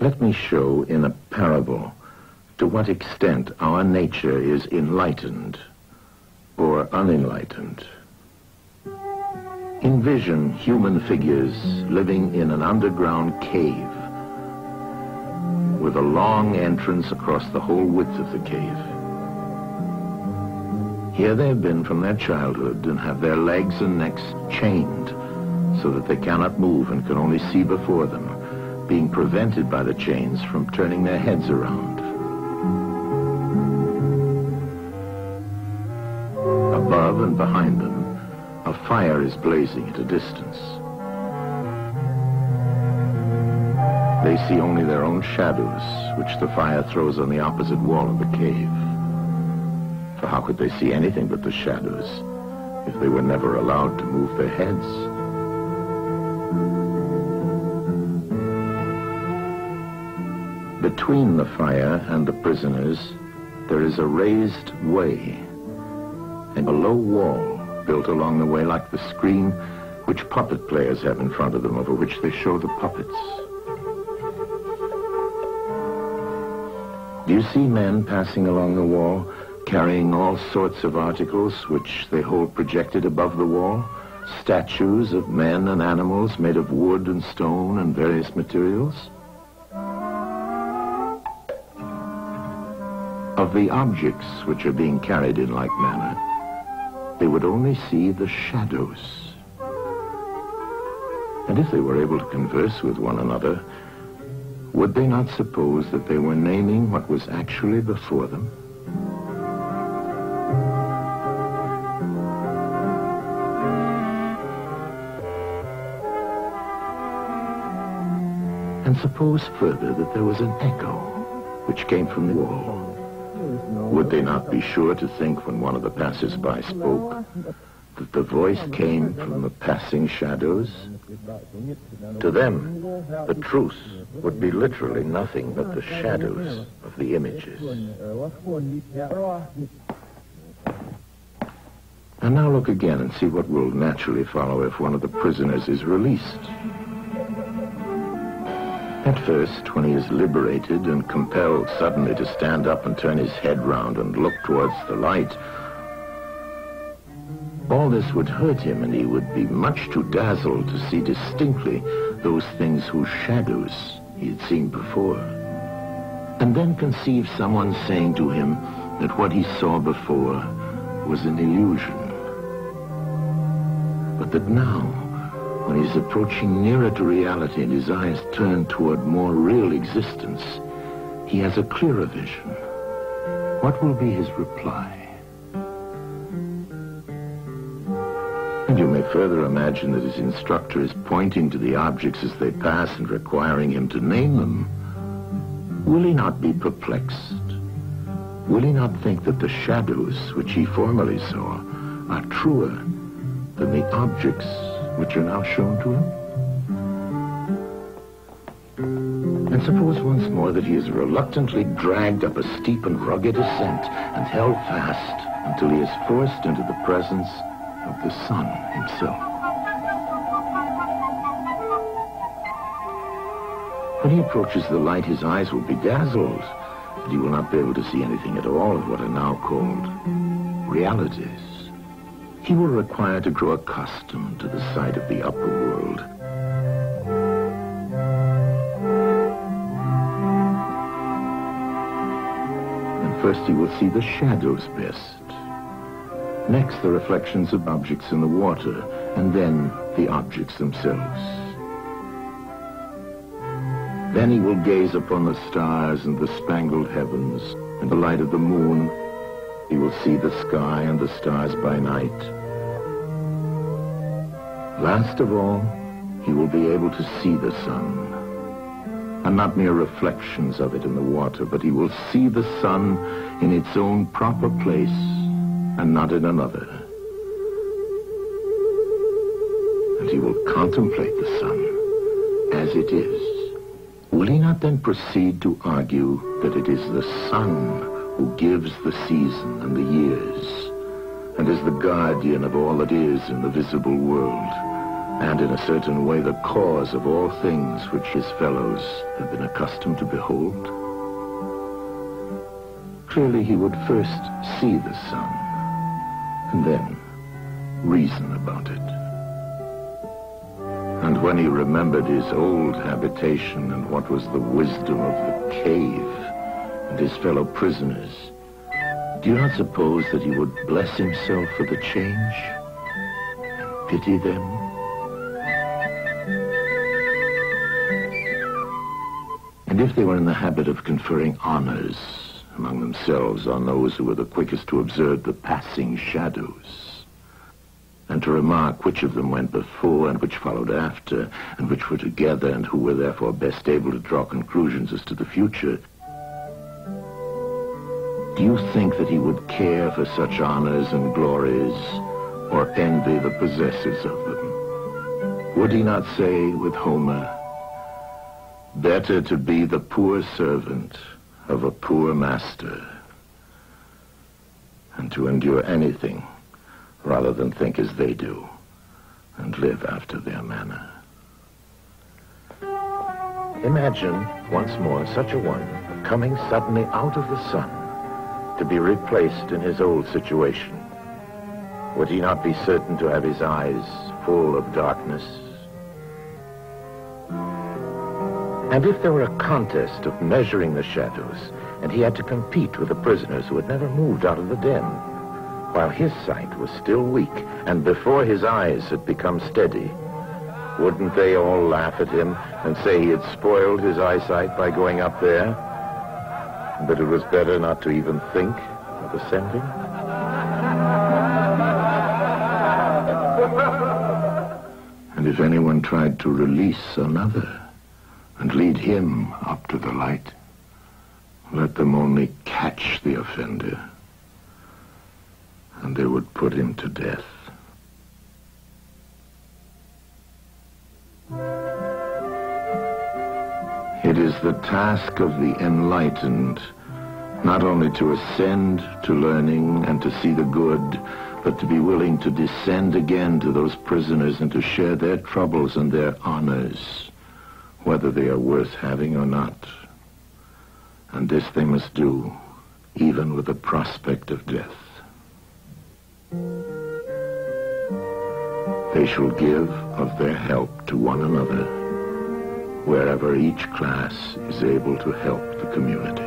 Let me show in a parable to what extent our nature is enlightened or unenlightened. Envision human figures living in an underground cave with a long entrance across the whole width of the cave. Here they have been from their childhood and have their legs and necks chained so that they cannot move and can only see before them, being prevented by the chains from turning their heads around. Above and behind them, a fire is blazing at a distance. They see only their own shadows, which the fire throws on the opposite wall of the cave. For how could they see anything but the shadows if they were never allowed to move their heads? Between the fire and the prisoners, there is a raised way and a low wall built along the way like the screen which puppet players have in front of them, over which they show the puppets. Do you see men passing along the wall, carrying all sorts of articles which they hold projected above the wall? Statues of men and animals made of wood and stone and various materials? Of the objects which are being carried in like manner, they would only see the shadows. And if they were able to converse with one another, would they not suppose that they were naming what was actually before them? And suppose further that there was an echo which came from the wall. Would they not be sure to think, when one of the passers-by spoke, that the voice came from the passing shadows? To them, the truth would be literally nothing but the shadows of the images. And now look again and see what will naturally follow if one of the prisoners is released. At first, when he is liberated and compelled suddenly to stand up and turn his head round and look towards the light, all this would hurt him, and he would be much too dazzled to see distinctly those things whose shadows he had seen before. And then conceive someone saying to him that what he saw before was an illusion, but that now, when he's approaching nearer to reality and his eyes turn toward more real existence, he has a clearer vision. What will be his reply? And you may further imagine that his instructor is pointing to the objects as they pass and requiring him to name them. Will he not be perplexed? Will he not think that the shadows which he formerly saw are truer than the objects which are now shown to him? And suppose once more that he is reluctantly dragged up a steep and rugged ascent and held fast until he is forced into the presence of the sun himself. When he approaches the light, his eyes will be dazzled, and he will not be able to see anything at all of what are now called realities. He will require to grow accustomed to the sight of the upper world. And first he will see the shadows best. Next, the reflections of objects in the water, and then the objects themselves. Then he will gaze upon the stars and the spangled heavens and the light of the moon. He will see the sky and the stars by night. Last of all, he will be able to see the sun, and not mere reflections of it in the water, but he will see the sun in its own proper place and not in another. And he will contemplate the sun as it is. Will he not then proceed to argue that it is the sun who gives the season and the years, and is the guardian of all that is in the visible world, and in a certain way the cause of all things which his fellows have been accustomed to behold? Clearly he would first see the sun, and then reason about it. And when he remembered his old habitation and what was the wisdom of the cave and his fellow prisoners, do you not suppose that he would bless himself for the change and pity them? And if they were in the habit of conferring honors among themselves on those who were the quickest to observe the passing shadows, and to remark which of them went before and which followed after, and which were together and who were therefore best able to draw conclusions as to the future, do you think that he would care for such honors and glories, or envy the possessors of them? Would he not say with Homer, "Better to be the poor servant of a poor master, and to endure anything rather than think as they do and live after their manner"? Imagine once more such a one coming suddenly out of the sun to be replaced in his old situation. Would he not be certain to have his eyes full of darkness? And if there were a contest of measuring the shadows, and he had to compete with the prisoners who had never moved out of the den, while his sight was still weak, and before his eyes had become steady, wouldn't they all laugh at him and say he had spoiled his eyesight by going up there, that it was better not to even think of ascending? And if anyone tried to release another and lead him up to the light, let them only catch the offender, and they would put him to death. It is the task of the enlightened not only to ascend to learning and to see the good, but to be willing to descend again to those prisoners and to share their troubles and their honors, whether they are worth having or not. And this they must do, even with the prospect of death. They shall give of their help to one another, wherever each class is able to help the community.